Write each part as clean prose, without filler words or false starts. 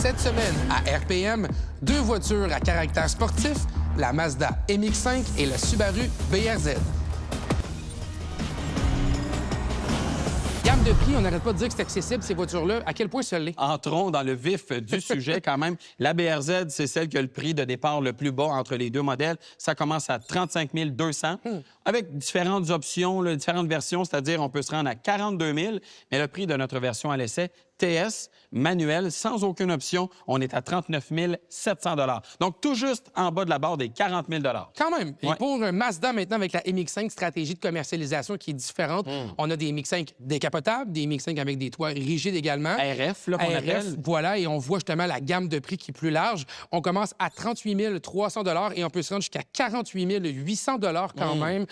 Cette semaine, à RPM, deux voitures à caractère sportif, la Mazda MX-5 et la Subaru BRZ. Gamme de prix, on n'arrête pas de dire que c'est accessible, ces voitures-là. À quel point ça l'est? Entrons dans le vif du sujet quand même. La BRZ, c'est celle qui a le prix de départ le plus bas entre les deux modèles. Ça commence à 35 200 avec différentes options, là, différentes versions, c'est-à-dire on peut se rendre à 42 000, mais le prix de notre version à l'essai, TS, manuel, sans aucune option, on est à 39 700 $. Donc, tout juste en bas de la barre des 40 000 $. Quand même. Et Ouais. pour un Mazda, maintenant, avec la MX-5, stratégie de commercialisation qui est différente, on a des MX-5 décapotables, des MX-5 avec des toits rigides également. RF, là, qu'on RF, appelle. voilà, et on voit justement la gamme de prix qui est plus large. On commence à 38 300 $ et on peut se rendre jusqu'à 48 800 $ quand même.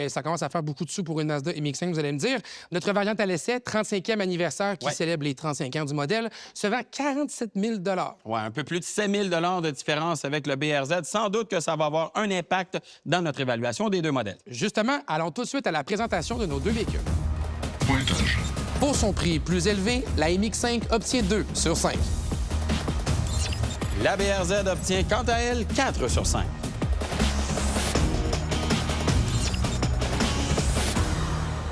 Ça commence à faire beaucoup de sous pour une Mazda MX-5, vous allez me dire. Notre variante à l'essai, 35e anniversaire qui célèbre les 35 ans du modèle, se vend 47 000 $. Oui, un peu plus de 7 000 $ de différence avec le BRZ. Sans doute que ça va avoir un impact dans notre évaluation des deux modèles. Justement, allons tout de suite à la présentation de nos deux véhicules. Pointage. Pour son prix plus élevé, la MX-5 obtient 2 sur 5. La BRZ obtient quant à elle 4 sur 5.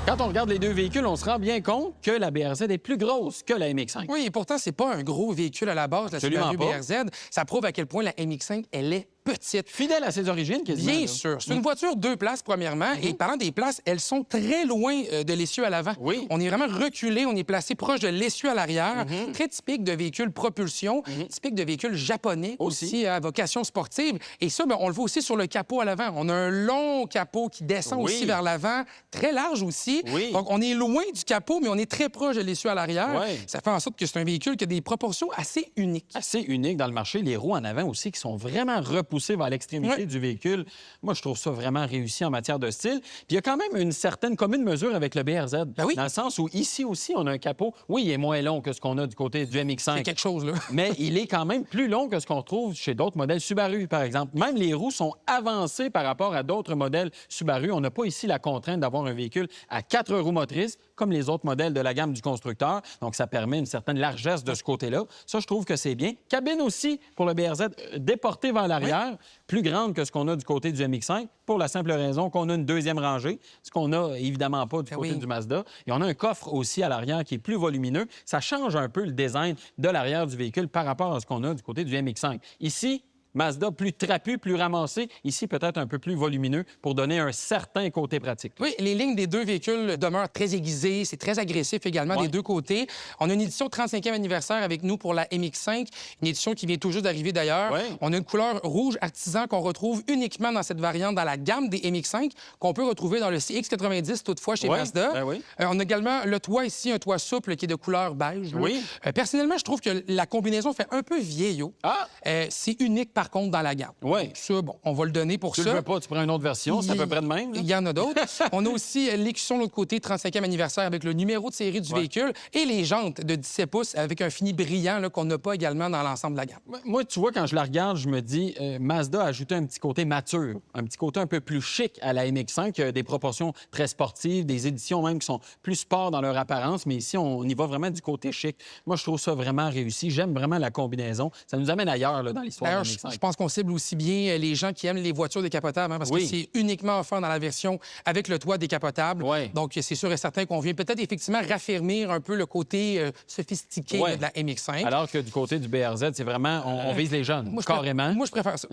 Quand on regarde les deux véhicules, on se rend bien compte que la BRZ est plus grosse que la MX-5. Oui, et pourtant, c'est pas un gros véhicule à la base, la Absolument Subaru pas. BRZ. Ça prouve à quel point la MX-5, elle est petite. Fidèle à ses origines, quasiment. Bien là. sûr. C'est une voiture deux places, premièrement. Et parlant des places, elles sont très loin de l'essieu à l'avant. Oui. On est vraiment reculé, on est placé proche de l'essieu à l'arrière. Très typique de véhicule propulsion, typique de véhicule japonais aussi à vocation sportive. Et ça, ben, on le voit aussi sur le capot à l'avant. On a un long capot qui descend Oui. aussi vers l'avant, très large aussi. Oui. Donc, on est loin du capot, mais on est très proche de l'essieu à l'arrière. Oui. Ça fait en sorte que c'est un véhicule qui a des proportions assez uniques. Assez unique dans le marché. Les roues en avant aussi qui sont vraiment repoussées vers l'extrémité du véhicule. Moi, je trouve ça vraiment réussi en matière de style. Puis il y a quand même une certaine commune mesure avec le BRZ. Ben oui. Dans le sens où ici aussi, on a un capot. Oui, il est moins long que ce qu'on a du côté du MX-5. C'est quelque chose, là. Mais il est quand même plus long que ce qu'on retrouve chez d'autres modèles Subaru, par exemple. Même les roues sont avancées par rapport à d'autres modèles Subaru. On n'a pas ici la contrainte d'avoir un véhicule à 4 roues motrices, comme les autres modèles de la gamme du constructeur. Donc, ça permet une certaine largesse de ce côté-là. Ça, je trouve que c'est bien. Cabine aussi, pour le BRZ, déportée vers l'arrière, plus grande que ce qu'on a du côté du MX-5, pour la simple raison qu'on a une deuxième rangée, ce qu'on n'a évidemment pas du côté du Mazda. Et on a un coffre aussi à l'arrière qui est plus volumineux. Ça change un peu le design de l'arrière du véhicule par rapport à ce qu'on a du côté du MX-5. Ici, Mazda plus trapu, plus ramassé. Ici, peut-être un peu plus volumineux pour donner un certain côté pratique. Oui, les lignes des deux véhicules demeurent très aiguisées. C'est très agressif également des deux côtés. On a une édition 35e anniversaire avec nous pour la MX-5, une édition qui vient tout juste d'arriver d'ailleurs. Oui. On a une couleur rouge artisan qu'on retrouve uniquement dans cette variante dans la gamme des MX-5, qu'on peut retrouver dans le CX-90 toutefois chez Oui, Mazda. ben oui. On a également le toit ici, un toit souple qui est de couleur beige. là. Oui. Personnellement, je trouve que la combinaison fait un peu vieillot. Ah! C'est unique par contre dans la gamme. Oui. Donc, ça, bon, on va le donner pour Tu ça. le veux pas, tu prends une autre version, c'est à peu près de même. là. Il y en a d'autres. On a aussi l'écusson de l'autre côté, 35e anniversaire, avec le numéro de série du véhicule et les jantes de 17 pouces avec un fini brillant là, qu'on n'a pas également dans l'ensemble de la gamme. Moi, tu vois, quand je la regarde, je me dis, Mazda a ajouté un petit côté mature, un petit côté un peu plus chic à la MX-5, qui a des proportions très sportives, des éditions même qui sont plus sport dans leur apparence, mais ici, on y va vraiment du côté chic. Moi, je trouve ça vraiment réussi. J'aime vraiment la combinaison. Ça nous amène ailleurs là, dans l'histoire de la D'ailleurs, MX-5. je pense qu'on cible aussi bien les gens qui aiment les voitures décapotables, hein, parce que c'est uniquement offert dans la version avec le toit décapotable. Oui. Donc, c'est sûr et certain qu'on vient peut-être effectivement raffermir un peu le côté sophistiqué Oui. là, de la MX-5. Alors que du côté du BRZ, c'est vraiment, on vise les jeunes, carrément. Moi, je préfère ça.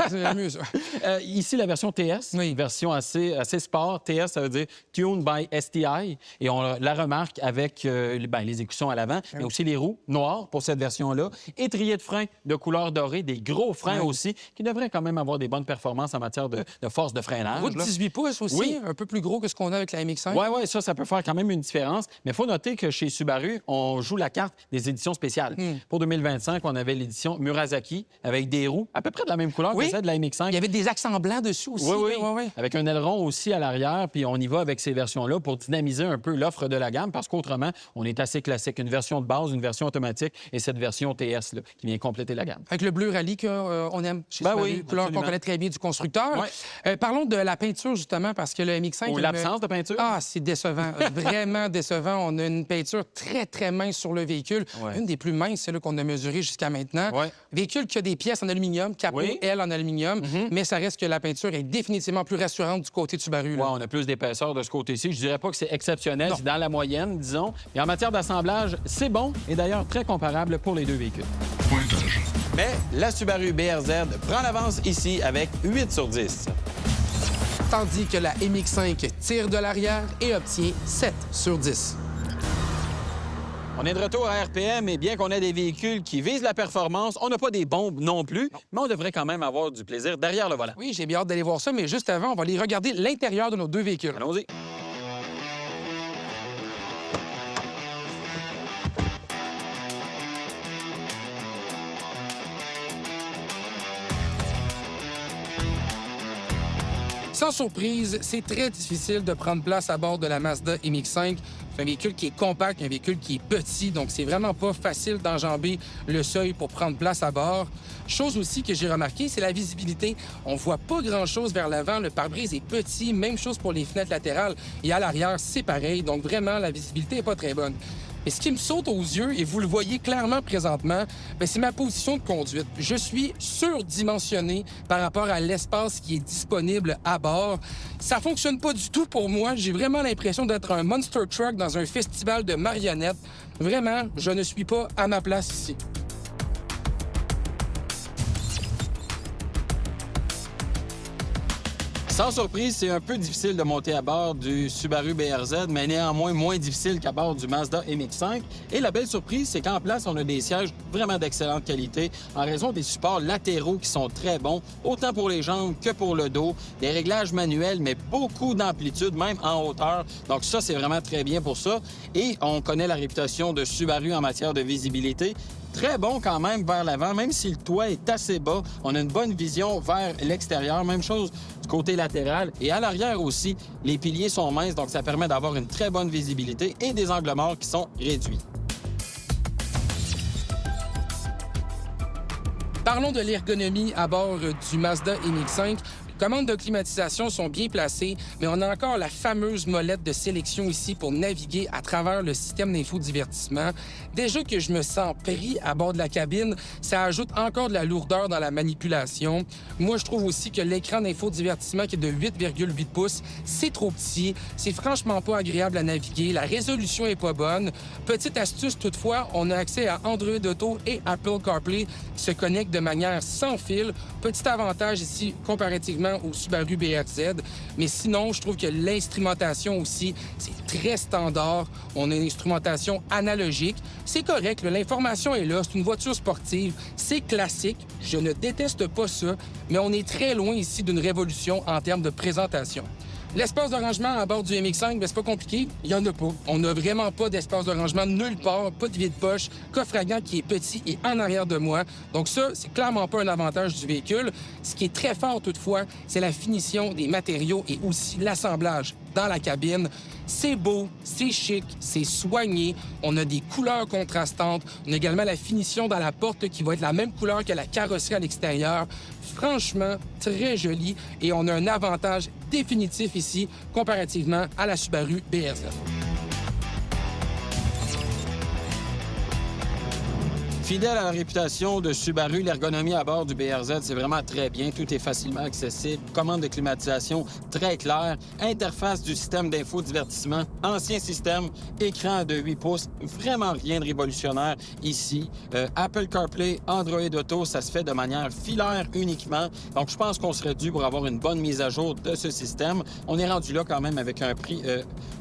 C'est mieux, ça. Ici, la version TS, Oui. version assez sport. TS, ça veut dire Tuned by STI. Et on la remarque avec les écussons à l'avant, mais aussi les roues noires pour cette version-là. Étrier de frein de couleur dorée, des gros freins aussi, qui devraient quand même avoir des bonnes performances en matière de force de freinage. Roue de là. 18 pouces aussi, Oui. un peu plus gros que ce qu'on a avec la MX-5. Oui, ça peut faire quand même une différence. Mais il faut noter que chez Subaru, on joue la carte des éditions spéciales. Pour 2025, on avait l'édition Murasaki avec des roues à peu près de la même couleur que celle de la MX-5. Il y avait des accents blancs dessus aussi. Oui. Oui. Avec un aileron aussi à l'arrière, puis on y va avec ces versions-là pour dynamiser un peu l'offre de la gamme, parce qu'autrement, on est assez classique. Une version de base, une version automatique et cette version TS là, qui vient compléter la gamme. Avec le bleu rallye qu'on on aime chez Ben Subaru, oui, couleur qu'on absolument. connaît très bien du constructeur. Ouais. Parlons de la peinture, justement, parce que le MX-5... Ou l'absence de peinture. Ah, c'est décevant. Vraiment décevant. On a une peinture très, très mince sur le véhicule. Ouais. Une des plus minces, celle qu'on a mesurée jusqu'à maintenant. Ouais. Véhicule qui a des pièces en aluminium, capot, Oui. aile en aluminium, mais ça reste que la peinture est définitivement plus rassurante du côté de Subaru. Là. Ouais, on a plus d'épaisseur de ce côté-ci. Je dirais pas que c'est exceptionnel, Non. c'est dans la moyenne, disons. Et en matière d'assemblage, c'est bon et d'ailleurs très comparable pour les deux véhicules. Pointage. Mais la Subaru BRZ prend l'avance ici avec 8 sur 10. Tandis que la MX-5 tire de l'arrière et obtient 7 sur 10. On est de retour à RPM et bien qu'on ait des véhicules qui visent la performance, on n'a pas des bombes non plus, mais on devrait quand même avoir du plaisir derrière le volant. Oui, j'ai bien hâte d'aller voir ça, mais juste avant, on va aller regarder l'intérieur de nos deux véhicules. Allons-y. Sans surprise, c'est très difficile de prendre place à bord de la Mazda MX-5. C'est un véhicule qui est compact, un véhicule qui est petit, donc c'est vraiment pas facile d'enjamber le seuil pour prendre place à bord. Chose aussi que j'ai remarqué, c'est la visibilité. On voit pas grand-chose vers l'avant, le pare-brise est petit, même chose pour les fenêtres latérales. Et à l'arrière, c'est pareil, donc vraiment, la visibilité est pas très bonne. Mais ce qui me saute aux yeux, et vous le voyez clairement présentement, bien, c'est ma position de conduite. Je suis surdimensionné par rapport à l'espace qui est disponible à bord. Ça fonctionne pas du tout pour moi. J'ai vraiment l'impression d'être un monster truck dans un festival de marionnettes. Vraiment, je ne suis pas à ma place ici. Sans surprise, c'est un peu difficile de monter à bord du Subaru BRZ, mais néanmoins moins difficile qu'à bord du Mazda MX-5. Et la belle surprise, c'est qu'en place, on a des sièges vraiment d'excellente qualité en raison des supports latéraux qui sont très bons, autant pour les jambes que pour le dos. Des réglages manuels, mais beaucoup d'amplitude, même en hauteur. Donc ça, c'est vraiment très bien pour ça. Et on connaît la réputation de Subaru en matière de visibilité. Très bon quand même vers l'avant, même si le toit est assez bas. On a une bonne vision vers l'extérieur. Même chose du côté latéral. Et à l'arrière aussi, les piliers sont minces, donc ça permet d'avoir une très bonne visibilité et des angles morts qui sont réduits. Parlons de l'ergonomie à bord du Mazda MX-5. Les commandes de climatisation sont bien placées, mais on a encore la fameuse molette de sélection ici pour naviguer à travers le système d'infodivertissement. Déjà que je me sens pris à bord de la cabine, ça ajoute encore de la lourdeur dans la manipulation. Moi, je trouve aussi que l'écran d'infodivertissement qui est de 8,8 pouces, c'est trop petit. C'est franchement pas agréable à naviguer. La résolution est pas bonne. Petite astuce toutefois, on a accès à Android Auto et Apple CarPlay qui se connectent de manière sans fil. Petit avantage ici comparativement au Subaru BRZ. Mais sinon, je trouve que l'instrumentation aussi, c'est très standard. On a une instrumentation analogique. C'est correct, là, l'information est là. C'est une voiture sportive. C'est classique. Je ne déteste pas ça. Mais on est très loin ici d'une révolution en termes de présentation. L'espace de rangement à bord du MX-5, bien, c'est pas compliqué. Il n'y en a pas. On n'a vraiment pas d'espace de rangement nulle part, pas de vide-poche, coffre à gants qui est petit et en arrière de moi. Donc ça, c'est clairement pas un avantage du véhicule. Ce qui est très fort toutefois, c'est la finition des matériaux et aussi l'assemblage dans la cabine. C'est beau, c'est chic, c'est soigné. On a des couleurs contrastantes. On a également la finition dans la porte qui va être la même couleur que la carrosserie à l'extérieur. Franchement, très joli. Et on a un avantage définitif ici comparativement à la Subaru BRZ. Fidèle à la réputation de Subaru, l'ergonomie à bord du BRZ, c'est vraiment très bien. Tout est facilement accessible. Commande de climatisation très claire. Interface du système d'infodivertissement. Ancien système. Écran de 8 pouces. Vraiment rien de révolutionnaire ici. Apple CarPlay, Android Auto, ça se fait de manière filaire uniquement. Donc, je pense qu'on serait dû pour avoir une bonne mise à jour de ce système. On est rendu là quand même avec un prix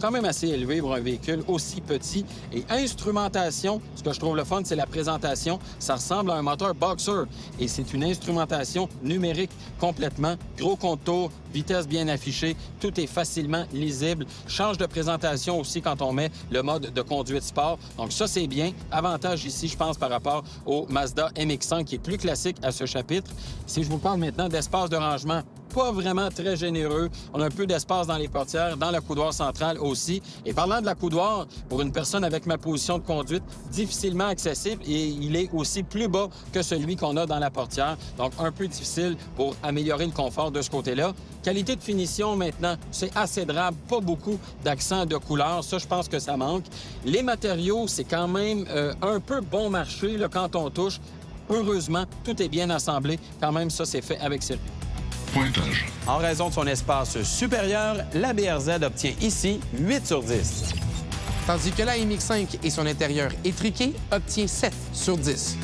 quand même assez élevé pour un véhicule aussi petit. Et instrumentation, ce que je trouve le fun, c'est la présentation. Ça ressemble à un moteur Boxer et c'est une instrumentation numérique complètement. Gros contour, vitesse bien affichée, tout est facilement lisible. Change de présentation aussi quand on met le mode de conduite sport. Donc ça, c'est bien. Avantage ici, je pense, par rapport au Mazda MX-5 qui est plus classique à ce chapitre. Si je vous parle maintenant d'espace de rangement, pas vraiment très généreux. On a un peu d'espace dans les portières, dans le coudoir central aussi. Et parlant de la coudoir, pour une personne avec ma position de conduite, difficilement accessible et il est aussi plus bas que celui qu'on a dans la portière. Donc, un peu difficile pour améliorer le confort de ce côté-là. Qualité de finition, maintenant, c'est assez drap, pas beaucoup d'accent de couleur. Ça, je pense que ça manque. Les matériaux, c'est quand même un peu bon marché là, quand on touche. Heureusement, tout est bien assemblé. Quand même, ça, c'est fait avec sérieux. Pointage. En raison de son espace supérieur, la BRZ obtient ici 8 sur 10. Tandis que la MX5 et son intérieur étriqué obtient 7 sur 10.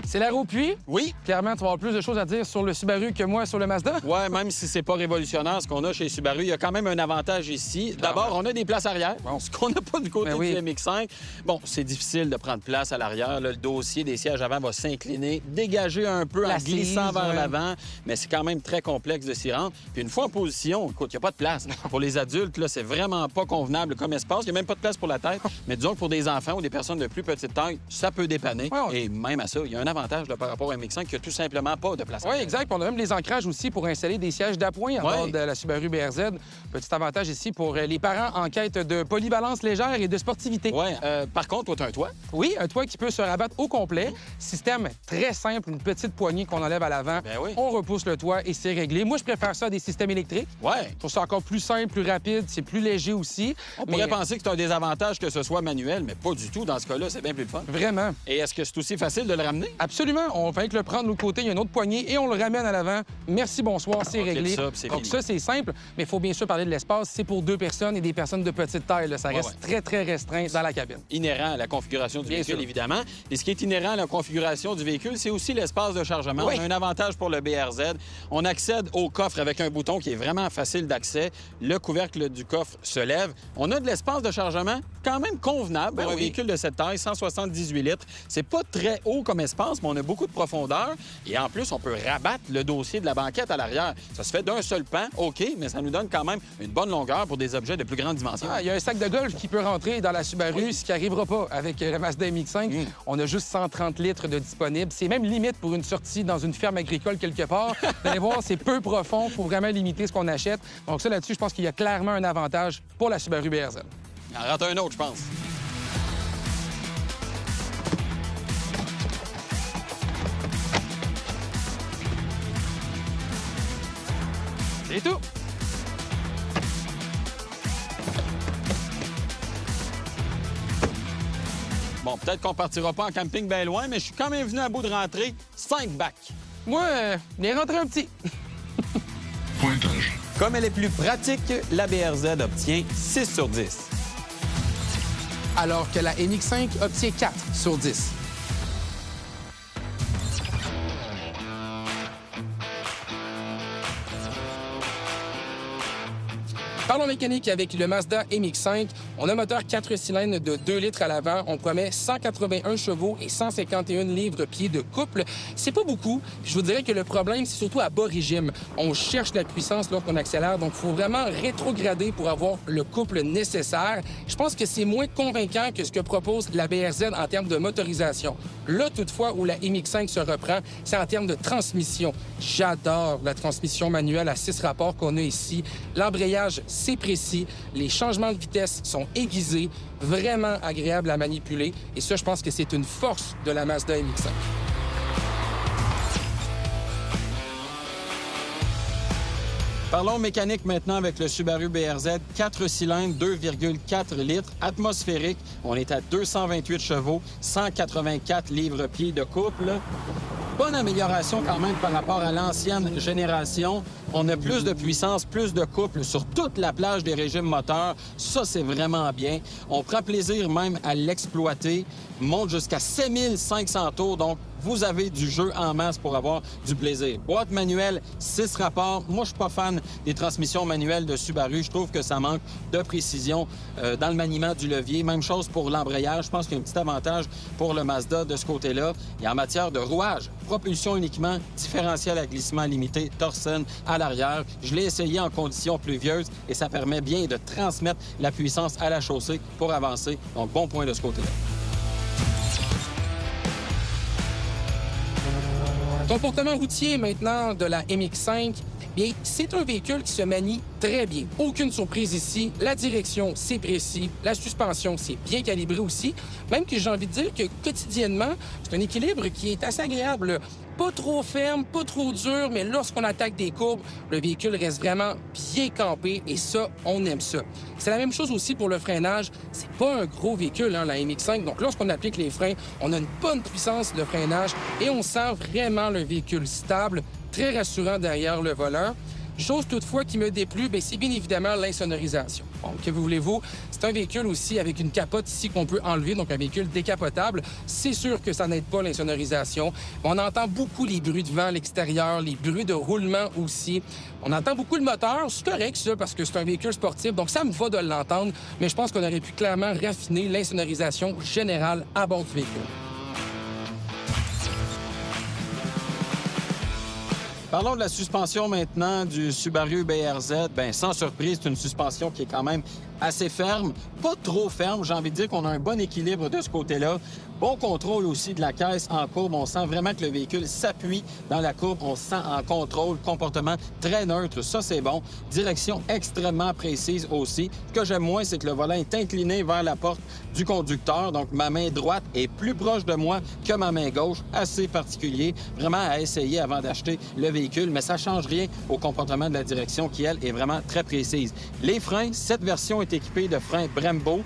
C'est la roue puis? Oui. Clairement, tu vas avoir plus de choses à dire sur le Subaru que moi sur le Mazda? Ouais, même si c'est pas révolutionnaire ce qu'on a chez Subaru, il y a quand même un avantage ici. D'abord, on a des places arrière, ce qu'on n'a pas du côté Ben oui. du MX5. Bon, c'est difficile de prendre place à l'arrière. Là, le dossier des sièges avant va s'incliner, dégager un peu en L'assise, glissant vers ouais. l'avant, mais c'est quand même très complexe de s'y rendre. Puis une fois en position, écoute, il n'y a pas de place. Pour les adultes, là, c'est vraiment pas convenable comme espace. Il n'y a même pas de place pour la tête. Mais disons que pour des enfants ou des personnes de plus petite taille, ça peut dépanner. Ouais. Et même à ça, il y a un avantage là, par rapport au MX5 qui a tout simplement pas de place. Oui, exact. Puis on a même des ancrages aussi pour installer des sièges d'appoint en bord de la Subaru BRZ. Petit avantage ici pour les parents en quête de polyvalence légère et de sportivité. Ouais. Par contre, toi, tu as un toit. Oui, un toit qui peut se rabattre au complet. Système très simple, une petite poignée qu'on enlève à l'avant. Ben oui. On repousse le toit et c'est réglé. Moi, je préfère ça à des systèmes électriques. Ouais. Je trouve ça encore plus simple, plus rapide, c'est plus léger aussi. On pourrait penser que c'est un désavantage que ce soit manuel, mais pas du tout. Dans ce cas-là, c'est bien plus le fun. Vraiment. Et est-ce que c'est aussi facile de le ramener? Absolument. On fait que le prendre de l'autre côté, il y a une autre poignée et on le ramène à l'avant. Merci, bonsoir, c'est On clique réglé. ça, puis c'est Donc fini. ça, c'est simple, mais il faut bien sûr parler de l'espace. C'est pour 2 personnes et des personnes de petite taille. Là. Ça reste très, très restreint dans la cabine. Inhérent à la configuration du Bien véhicule, sûr. évidemment. Et ce qui est inhérent à la configuration du véhicule, c'est aussi l'espace de chargement. Oui. On a un avantage pour le BRZ. On accède au coffre avec un bouton qui est vraiment facile d'accès. Le couvercle du coffre se lève. On a de l'espace de chargement quand même convenable pour un véhicule de cette taille, 178 litres. C'est pas très haut comme espace, mais on a beaucoup de profondeur. Et en plus, on peut rabattre le dossier de la banquette à l'arrière. Ça se fait d'un seul pan, OK, mais ça nous donne quand même une bonne longueur pour des objets de plus grande dimension. Il y a un sac de golf qui peut rentrer dans la Subaru, ce qui n'arrivera pas avec le Mazda MX-5. On a juste 130 litres de disponible. C'est même limite pour une sortie dans une ferme agricole quelque part. Vous allez voir, c'est peu profond. Il faut vraiment limiter ce qu'on achète. Donc ça, là-dessus, je pense qu'il y a clairement un avantage pour la Subaru BRZ. Il en rate un autre, je pense. C'est tout. Bon, peut-être qu'on partira pas en camping bien loin, mais je suis quand même venu à bout de rentrer 5 bacs. Moi, il est rentré un petit. Pointage. Comme elle est plus pratique, la BRZ obtient 6 sur 10. Alors que la MX-5 obtient 4 sur 10. Parlons mécanique avec le Mazda MX-5. On a un moteur 4 cylindres de 2 litres à l'avant. On promet 181 chevaux et 151 livres-pieds de couple. C'est pas beaucoup. Je vous dirais que le problème, c'est surtout à bas régime. On cherche la puissance lorsqu'on accélère, donc il faut vraiment rétrograder pour avoir le couple nécessaire. Je pense que c'est moins convaincant que ce que propose la BRZ en termes de motorisation. Là, toutefois, où la MX-5 se reprend, c'est en termes de transmission. J'adore la transmission manuelle à 6 rapports qu'on a ici. L'embrayage, c'est précis. Les changements de vitesse sont aiguisés, vraiment agréables à manipuler. Et ça, je pense que c'est une force de la Mazda MX-5. Parlons mécanique maintenant avec le Subaru BRZ. 4 cylindres, 2,4 litres, atmosphérique. On est à 228 chevaux, 184 livres-pieds de couple. Bonne amélioration quand même par rapport à l'ancienne génération. On a plus de puissance, plus de couple sur toute la plage des régimes moteurs. Ça, c'est vraiment bien. On prend plaisir même à l'exploiter. Monte jusqu'à 7500 tours, donc vous avez du jeu en masse pour avoir du plaisir. Boîte manuelle, 6 rapports. Moi, je suis pas fan des transmissions manuelles de Subaru. Je trouve que ça manque de précision dans le maniement du levier. Même chose pour l'embrayage. Je pense qu'il y a un petit avantage pour le Mazda de ce côté-là. Et en matière de rouage, propulsion uniquement, différentiel à glissement limité, Torsen à l'arrière. Je l'ai essayé en conditions pluvieuses et ça permet bien de transmettre la puissance à la chaussée pour avancer. Donc, bon point de ce côté-là. Comportement routier maintenant de la MX-5, bien, c'est un véhicule qui se manie très bien. Aucune surprise ici. La direction, c'est précis. La suspension, c'est bien calibré aussi. Même que j'ai envie de dire que quotidiennement, c'est un équilibre qui est assez agréable. Pas trop ferme, pas trop dur, mais lorsqu'on attaque des courbes, le véhicule reste vraiment bien campé et ça, on aime ça. C'est la même chose aussi pour le freinage. C'est pas un gros véhicule, hein, la MX-5. Donc lorsqu'on applique les freins, on a une bonne puissance de freinage et on sent vraiment le véhicule stable, très rassurant derrière le volant. Chose toutefois qui me déplut, bien, c'est bien évidemment l'insonorisation. Bon, que voulez-vous? C'est un véhicule aussi avec une capote ici qu'on peut enlever, donc un véhicule décapotable. C'est sûr que ça n'aide pas l'insonorisation. On entend beaucoup les bruits de vent à l'extérieur, les bruits de roulement aussi. On entend beaucoup le moteur. C'est correct, ça, parce que c'est un véhicule sportif, donc ça me va de l'entendre. Mais je pense qu'on aurait pu clairement raffiner l'insonorisation générale à bord du véhicule. Parlons de la suspension maintenant du Subaru BRZ. Bien, sans surprise, c'est une suspension qui est quand même assez ferme, pas trop ferme. J'ai envie de dire qu'on a un bon équilibre de ce côté-là. Bon contrôle aussi de la caisse en courbe. On sent vraiment que le véhicule s'appuie dans la courbe. On se sent en contrôle, comportement très neutre. Ça, c'est bon. Direction extrêmement précise aussi. Ce que j'aime moins, c'est que le volant est incliné vers la porte du conducteur. Donc, ma main droite est plus proche de moi que ma main gauche. Assez particulier. Vraiment à essayer avant d'acheter le véhicule. Mais ça ne change rien au comportement de la direction qui, elle, est vraiment très précise. Les freins, cette version est équipée de freins Brembo.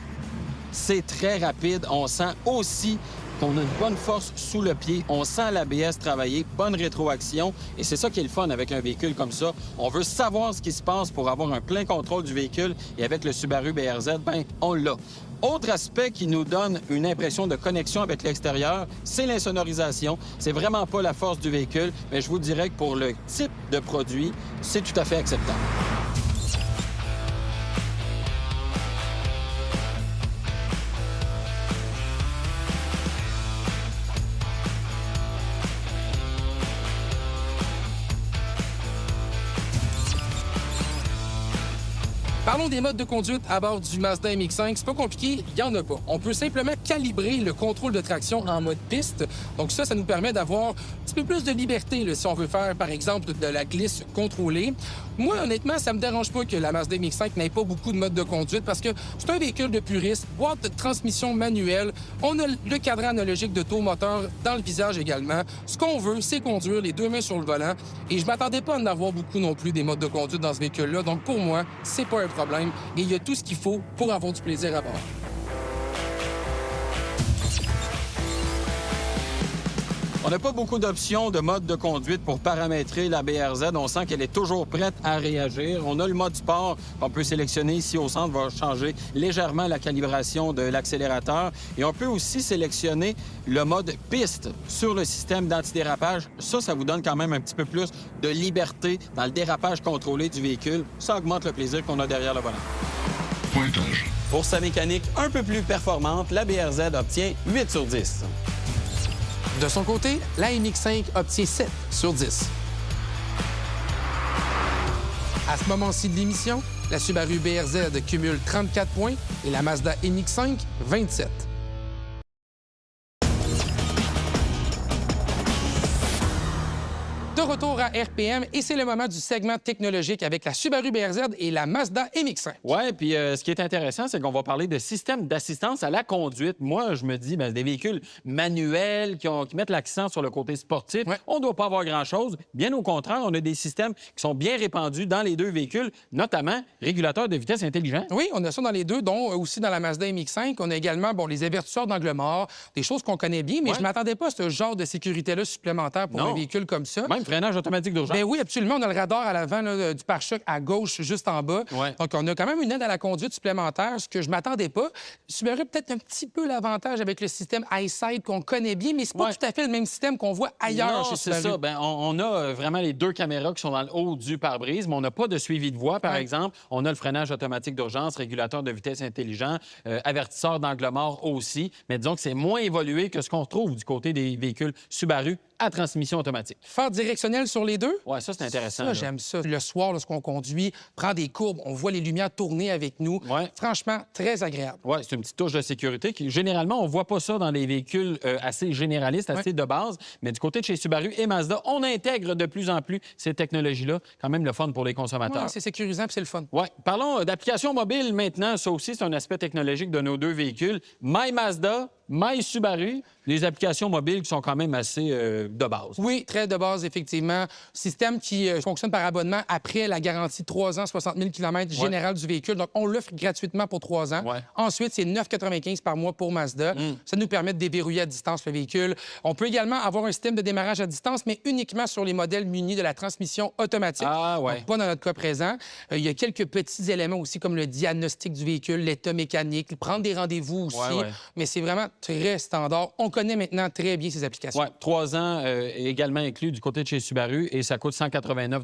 C'est très rapide. On sent aussi qu'on a une bonne force sous le pied. On sent l'ABS travailler, bonne rétroaction. Et c'est ça qui est le fun avec un véhicule comme ça. On veut savoir ce qui se passe pour avoir un plein contrôle du véhicule. Et avec le Subaru BRZ, bien, on l'a. Autre aspect qui nous donne une impression de connexion avec l'extérieur, c'est l'insonorisation. C'est vraiment pas la force du véhicule, mais je vous dirais que pour le type de produit, c'est tout à fait acceptable. Parlons des modes de conduite à bord du Mazda MX-5. C'est pas compliqué, il n'y en a pas. On peut simplement calibrer le contrôle de traction en mode piste. Donc ça nous permet d'avoir un petit peu plus de liberté là, si on veut faire, par exemple, de la glisse contrôlée. Moi, honnêtement, ça me dérange pas que la Mazda MX-5 n'ait pas beaucoup de modes de conduite parce que c'est un véhicule de puriste, boîte de transmission manuelle. On a le cadran analogique de taux moteur dans le visage également. Ce qu'on veut, c'est conduire les deux mains sur le volant. Et je m'attendais pas à en avoir beaucoup non plus des modes de conduite dans ce véhicule-là. Donc pour moi, c'est pas un problème. Et il y a tout ce qu'il faut pour avoir du plaisir à bord. On n'a pas beaucoup d'options de mode de conduite pour paramétrer la BRZ. On sent qu'elle est toujours prête à réagir. On a le mode sport qu'on peut sélectionner ici au centre, va changer légèrement la calibration de l'accélérateur. Et on peut aussi sélectionner le mode piste sur le système d'antidérapage. Ça vous donne quand même un petit peu plus de liberté dans le dérapage contrôlé du véhicule. Ça augmente le plaisir qu'on a derrière le volant. Pointage. Pour sa mécanique un peu plus performante, la BRZ obtient 8 sur 10. De son côté, la MX-5 obtient 7 sur 10. À ce moment-ci de l'émission, la Subaru BRZ cumule 34 points et la Mazda MX-5, 27. De retour à RPM et c'est le moment du segment technologique avec la Subaru BRZ et la Mazda MX-5. Oui, puis ce qui est intéressant, c'est qu'on va parler de système d'assistance à la conduite. Moi, je me dis, bien, des véhicules manuels qui mettent l'accent sur le côté sportif, on ne doit pas avoir grand-chose. Bien au contraire, on a des systèmes qui sont bien répandus dans les deux véhicules, notamment régulateurs de vitesse intelligents. Oui, on a ça dans les deux, dont aussi dans la Mazda MX-5. On a également les avertisseurs d'angle mort, des choses qu'on connaît bien, mais je ne m'attendais pas à ce genre de sécurité-là supplémentaire pour un véhicule comme ça. Même freinage automatique d'urgence. Ben oui, absolument. On a le radar à l'avant là, du pare-choc à gauche, juste en bas. Ouais. Donc, on a quand même une aide à la conduite supplémentaire, ce que je ne m'attendais pas. Subaru a peut-être un petit peu l'avantage avec le système EyeSight qu'on connaît bien, mais c'est pas Ouais. tout à fait le même système qu'on voit ailleurs Non, chez c'est Subaru. ça. Ben, on a vraiment les deux caméras qui sont dans le haut du pare-brise, mais on n'a pas de suivi de voie, par Ouais. exemple. On a le freinage automatique d'urgence, régulateur de vitesse intelligent, avertisseur d'angle mort aussi. Mais disons que c'est moins évolué que ce qu'on retrouve du côté des véhicules Subaru à transmission automatique. Phare directionnel sur les deux? Ouais, ça, c'est intéressant. Ça, là. j'aime ça. Le soir, lorsqu'on conduit, prend des courbes, on voit les lumières tourner avec nous. Ouais. Franchement, très agréable. Oui, c'est une petite touche de sécurité. Généralement, on ne voit pas ça dans des véhicules assez généralistes, assez de base. Mais du côté de chez Subaru et Mazda, on intègre de plus en plus ces technologies-là. Quand même le fun pour les consommateurs. Ouais, c'est sécurisant puis c'est le fun. Oui. Parlons d'applications mobiles maintenant. Ça aussi, c'est un aspect technologique de nos deux véhicules. My Mazda, My Subaru, des applications mobiles qui sont quand même assez de base. Oui, très de base, effectivement. Système qui fonctionne par abonnement après la garantie de 3 ans, 60 000 km générale du véhicule. Donc, on l'offre gratuitement pour 3 ans. Ouais. Ensuite, c'est 9,95 par mois pour Mazda. Ça nous permet de déverrouiller à distance le véhicule. On peut également avoir un système de démarrage à distance, mais uniquement sur les modèles munis de la transmission automatique. Ah, ouais. Donc, pas dans notre cas présent. Il y a quelques petits éléments aussi, comme le diagnostic du véhicule, l'état mécanique, prendre des rendez-vous aussi. Ouais, ouais. Mais c'est vraiment très standard. On connaît maintenant très bien ces applications. Oui, 3 ans également inclus du côté de chez Subaru et ça coûte 189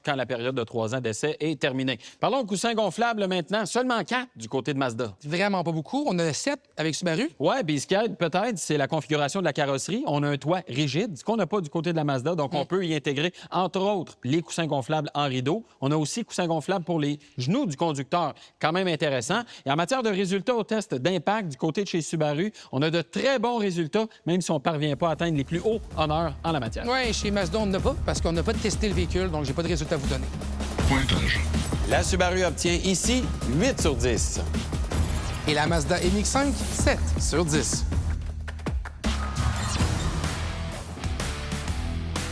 quand la période de 3 ans d'essai est terminée. Parlons de coussins gonflables maintenant. Seulement 4 du côté de Mazda. Vraiment pas beaucoup. On a 7 avec Subaru. Oui, puis ce qui aide peut-être, c'est la configuration de la carrosserie. On a un toit rigide, ce qu'on n'a pas du côté de la Mazda, donc on peut y intégrer, entre autres, les coussins gonflables en rideau. On a aussi coussins gonflables pour les genoux du conducteur, quand même intéressant. Et en matière de résultats au test d'impact du côté de chez Subaru, on a de très bons résultats, même si on ne parvient pas à atteindre les plus hauts honneurs en la matière. Oui, chez Mazda, on n'a pas parce qu'on n'a pas testé le véhicule, donc j'ai pas de résultat à vous donner. Pointage. La Subaru obtient ici 8 sur 10. Et la Mazda MX-5, 7 sur 10.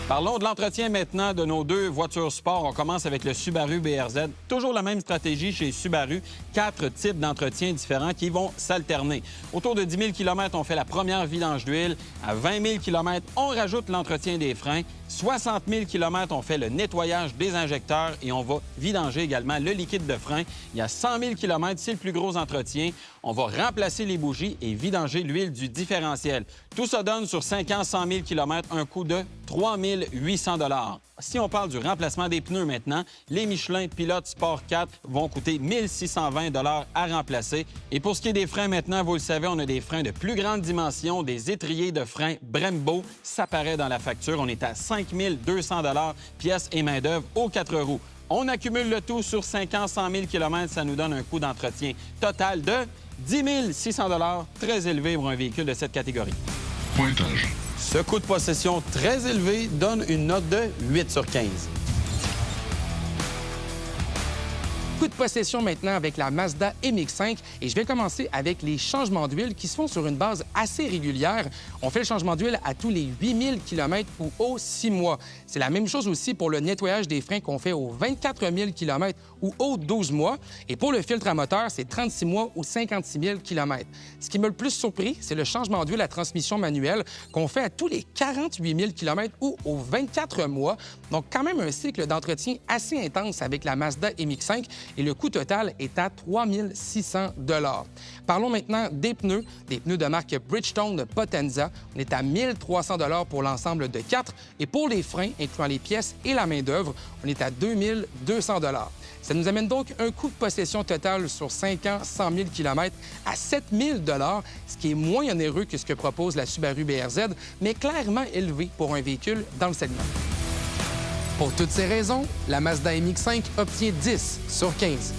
Parlons de l'entretien maintenant de nos deux voitures sport. On commence avec le Subaru BRZ. Toujours la même stratégie chez Subaru. 4 types d'entretien différents qui vont s'alterner. Autour de 10 000 km, on fait la première vidange d'huile. À 20 000 km, on rajoute l'entretien des freins. 60 000 km, on fait le nettoyage des injecteurs et on va vidanger également le liquide de frein. Il y a 100 000 km, c'est le plus gros entretien. On va remplacer les bougies et vidanger l'huile du différentiel. Tout ça donne sur 5 ans, 100 000 km, un coût de 3 800 $. Si on parle du remplacement des pneus maintenant, les Michelin Pilot Sport 4 vont coûter 1 620 $ à remplacer. Et pour ce qui est des freins maintenant, vous le savez, on a des freins de plus grande dimension, des étriers de freins Brembo. Ça paraît dans la facture. On est à 5 200 $ pièces et main-d'œuvre aux 4 roues. On accumule le tout sur 5 ans, 100 000 km. Ça nous donne un coût d'entretien total de 10 600 $, très élevé pour un véhicule de cette catégorie. Pointage. Ce coût de possession très élevé donne une note de 8 sur 15. Coup de possession maintenant avec la Mazda MX-5 et je vais commencer avec les changements d'huile qui se font sur une base assez régulière. On fait le changement d'huile à tous les 8000 km ou aux 6 mois. C'est la même chose aussi pour le nettoyage des freins qu'on fait aux 24 000 km ou aux 12 mois. Et pour le filtre à moteur, c'est 36 mois ou 56 000 km. Ce qui m'a le plus surpris, c'est le changement d'huile à transmission manuelle qu'on fait à tous les 48 000 km ou aux 24 mois. Donc quand même un cycle d'entretien assez intense avec la Mazda MX-5 et le coût total est à 3 600 $. Parlons maintenant des pneus de marque Bridgestone Potenza. On est à 1 300 $ pour l'ensemble de 4 et pour les freins, incluant les pièces et la main-d'œuvre, on est à 2 200 $. Ça nous amène donc un coût de possession total sur 5 ans, 100 000 km à 7 000 $, ce qui est moins onéreux que ce que propose la Subaru BRZ, mais clairement élevé pour un véhicule dans le segment. Pour toutes ces raisons, la Mazda MX-5 obtient 10 sur 15.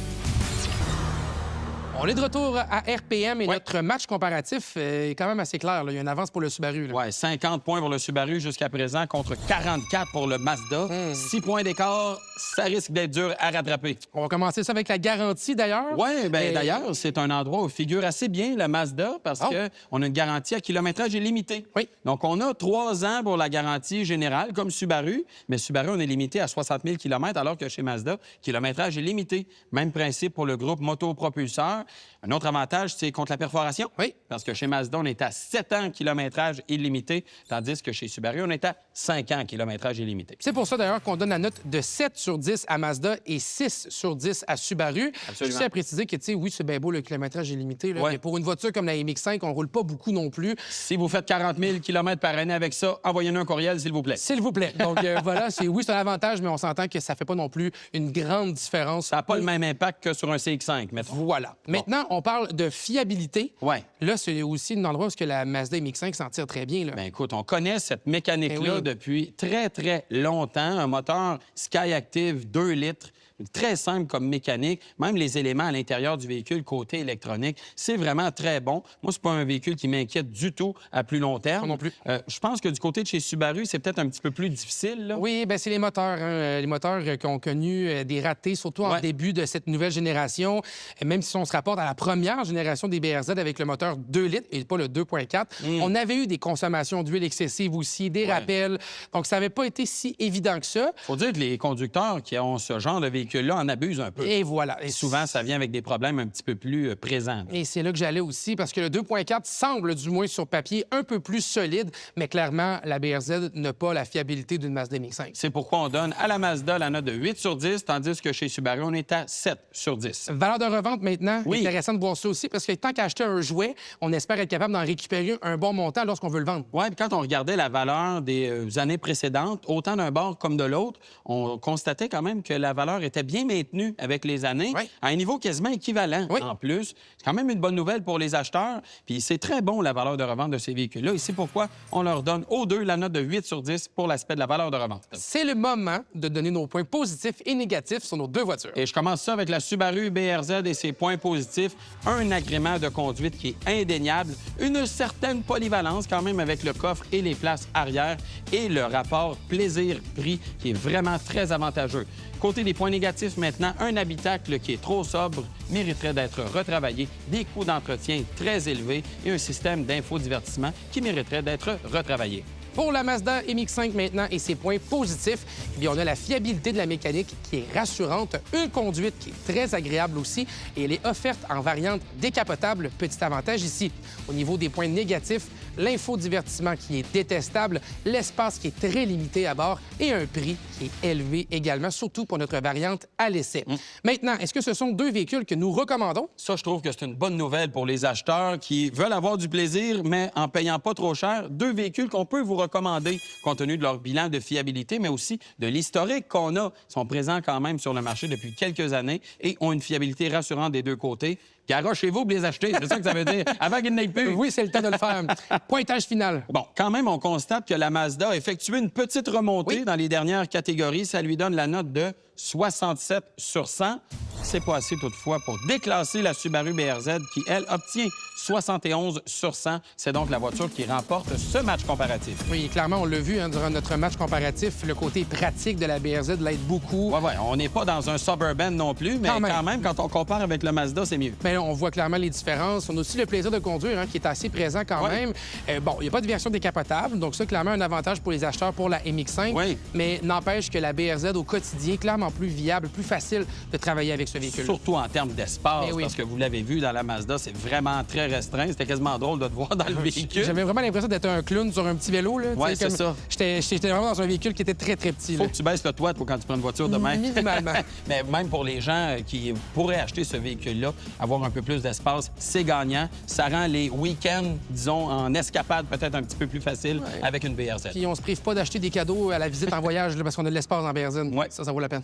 On est de retour à RPM et notre match comparatif est quand même assez clair. Là. Il y a une avance pour le Subaru. Là. Oui, 50 points pour le Subaru jusqu'à présent contre 44 pour le Mazda. 6 points d'écart, ça risque d'être dur à rattraper. On va commencer ça avec la garantie, d'ailleurs. Oui, bien d'ailleurs, c'est un endroit où figure assez bien la Mazda parce qu'on a une garantie à kilométrage illimité. Oui. Donc, on a 3 ans pour la garantie générale, comme Subaru, mais Subaru, on est limité à 60 000 km, alors que chez Mazda, kilométrage est limité. Même principe pour le groupe motopropulseur. Un autre avantage, c'est contre la perforation. Oui. Parce que chez Mazda, on est à 7 ans kilométrage illimité, tandis que chez Subaru, on est à 5 ans kilométrage illimité. C'est pour ça, d'ailleurs, qu'on donne la note de 7 sur 10 à Mazda et 6 sur 10 à Subaru. Absolument. Je tiens à préciser que, tu sais, oui, c'est bien beau, le kilométrage illimité, là, Ouais. mais pour une voiture comme la MX-5, on roule pas beaucoup non plus. Si vous faites 40 000 km par année avec ça, envoyez-nous un courriel, s'il vous plaît. S'il vous plaît. Donc, voilà, oui, c'est un avantage, mais on s'entend que ça fait pas non plus une grande différence. Ça n'a pas le même impact que sur un CX-5, mettons. Voilà. Maintenant, on parle de fiabilité. Ouais. Là, c'est aussi un endroit où que la Mazda MX-5 s'en tire très bien. Là. Bien, écoute, on connaît cette mécanique-là Eh oui. depuis très, très longtemps. Un moteur Skyactiv 2 litres, très simple comme mécanique. Même les éléments à l'intérieur du véhicule, côté électronique, c'est vraiment très bon. Moi, c'est pas un véhicule qui m'inquiète du tout à plus long terme. Moi non plus. Je pense que du côté de chez Subaru, c'est peut-être un petit peu plus difficile, là. Oui, bien, c'est les moteurs. Hein. Les moteurs qui ont connu des ratés, surtout en Ouais. début de cette nouvelle génération. Et même si on se rapporte à la première génération des BRZ avec le moteur 2 litres et pas le 2.4, on avait eu des consommations d'huile excessives aussi, des rappels. Donc, ça n'avait pas été si évident que ça. Faut dire que les conducteurs qui ont ce genre de véhicule-là en abusent un peu. Et voilà. Et Souvent, ça vient avec des problèmes un petit peu plus présents. Et c'est là que j'allais aussi, parce que le 2.4 semble, du moins sur papier, un peu plus solide, mais clairement, la BRZ n'a pas la fiabilité d'une Mazda MX-5. C'est pourquoi on donne à la Mazda la note de 8 sur 10, tandis que chez Subaru, on est à 7 sur 10. Valeur de revente maintenant, Oui. intéressant de voir ça aussi, parce que tant qu'à acheter un jouet, on espère être capable d'en récupérer un bon montant lorsqu'on veut le vendre. Oui, puis quand on regardait la valeur des années précédentes, autant d'un bord comme de l'autre, on constatait quand même que la valeur était bien maintenue avec les années, Oui. à un niveau quasiment équivalent Oui. en plus. C'est quand même une bonne nouvelle pour les acheteurs, puis c'est très bon la valeur de revente de ces véhicules-là, et c'est pourquoi on leur donne aux deux la note de 8 sur 10 pour l'aspect de la valeur de revente. C'est le moment de donner nos points positifs et négatifs sur nos deux voitures. Et je commence ça avec la Subaru BRZ et ses points positifs. Un agrément de conduite qui est indéniable, une certaine polyvalence quand même avec le coffre et les places arrière et le rapport plaisir-prix qui est vraiment très avantageux. Côté des points négatifs maintenant, un habitacle qui est trop sobre mériterait d'être retravaillé, des coûts d'entretien très élevés et un système d'infodivertissement qui mériterait d'être retravaillé. Pour la Mazda MX-5 maintenant et ses points positifs, eh bien, on a la fiabilité de la mécanique qui est rassurante, une conduite qui est très agréable aussi et elle est offerte en variante décapotable. Petit avantage ici. Au niveau des points négatifs, l'infodivertissement qui est détestable, l'espace qui est très limité à bord et un prix qui est élevé également, surtout pour notre variante à l'essai. Maintenant, est-ce que ce sont deux véhicules que nous recommandons? Ça, je trouve que c'est une bonne nouvelle pour les acheteurs qui veulent avoir du plaisir, mais en payant pas trop cher. Deux véhicules qu'on peut vous recommander compte tenu de leur bilan de fiabilité, mais aussi de l'historique qu'on a. Ils sont présents quand même sur le marché depuis quelques années et ont une fiabilité rassurante des deux côtés. Garochez-vous pour les acheter, c'est ça que ça veut dire. Avant qu'il n'aille plus. Oui, c'est le temps de le faire. Pointage final. Bon, quand même, on constate que la Mazda a effectué une petite remontée dans les dernières catégories. Ça lui donne la note de 67 sur 100. C'est pas assez toutefois pour déclasser la Subaru BRZ qui, elle, obtient 71 sur 100. C'est donc la voiture qui remporte ce match comparatif. Oui, clairement, on l'a vu hein, durant notre match comparatif, le côté pratique de la BRZ l'aide beaucoup. Ouais, on n'est pas dans un suburban non plus, mais quand même, quand on compare avec le Mazda, c'est mieux. Mais là, on voit clairement les différences. On a aussi le plaisir de conduire hein, qui est assez présent quand même. Bon, il n'y a pas de version décapotable, donc ça, clairement, un avantage pour les acheteurs pour la MX-5. Oui. Mais n'empêche que la BRZ, au quotidien, clairement plus viable, plus facile de travailler avec ce véhicule. Surtout en termes d'espace, Eh oui. parce que vous l'avez vu dans la Mazda, c'est vraiment très restreint. C'était quasiment drôle de te voir dans le véhicule. J'avais vraiment l'impression d'être un clown sur un petit vélo. Là, Ouais, tu sais, c'est ça. J'étais vraiment dans un véhicule qui était très, très petit. Faut Là. que tu baisses le toit pour quand tu prends une voiture demain. Minimalement. Mais même pour les gens qui pourraient acheter ce véhicule-là, avoir un peu plus d'espace, c'est gagnant. Ça rend les week-ends, disons, en escapade peut-être un petit peu plus facile avec une BRZ. Puis on se prive pas d'acheter des cadeaux à la visite en voyage là, parce qu'on a de l'espace en BRZ. Ouais. Ça vaut la peine.